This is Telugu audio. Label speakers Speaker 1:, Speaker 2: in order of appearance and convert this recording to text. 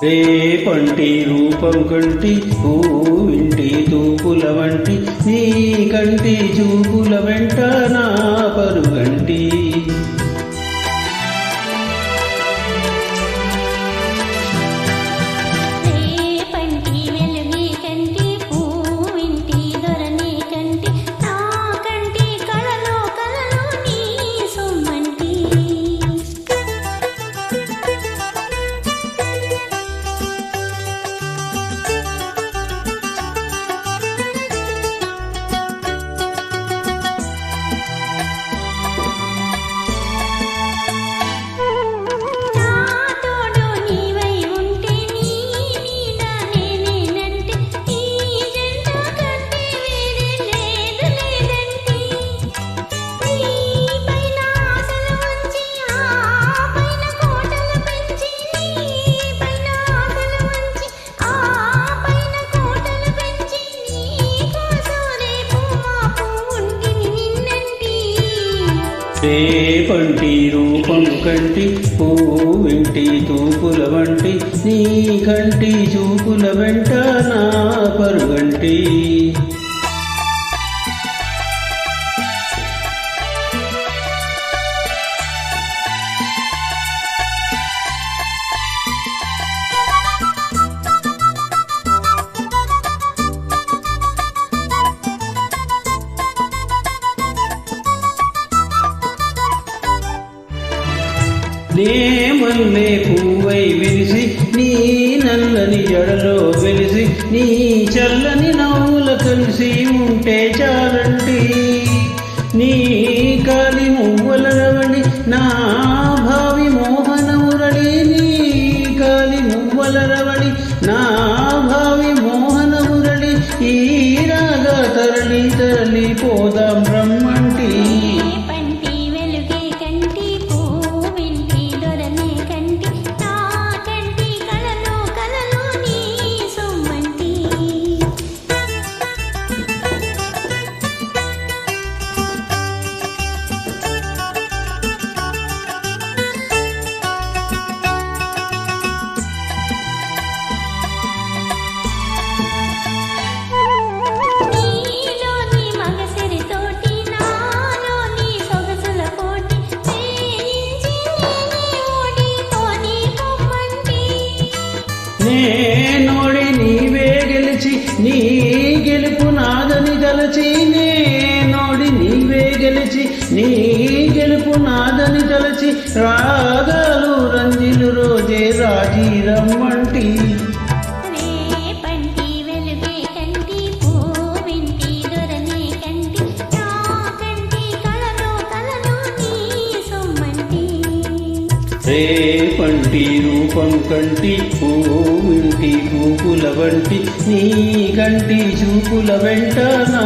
Speaker 1: రేపంటి రూపం కంటి పూవింటి తూపుల వంటి నీ కంటి చూపుల వెంట నా పరుగంటి రేపంటి రూపం కంటి పూవింటి తూపుల వంటి నీ కంటి చూపుల వెంట నా పరుగంటి నే మల్లె పువ్వై విరిసి నీ నల్లని జడలో వెలిసి నీ చల్లని నవ్వుల కలిసి ఉంటే చాలంటి నీ కాలి మువ్వల రవళి నా భావి మోహన మురళి నీ కాలి మువ్వల రవళి నా భావి మోహన మురళి ఈ రాగా తరలి తరలి పోదాం బ్రహ్మంటి నేనోడి నీవే గెలిచి నీ గెలుపు నాదని తలచి నేనోడి నీవే గెలిచి నీ గెలుపు నాదని తలచి రాగాలు రంజిలు రోజే రాజీ రమ్మంటి రేపంటి రూపం కంటి పూవింటి పూపుల వంటి నీ కంటి చూపుల వెంట నా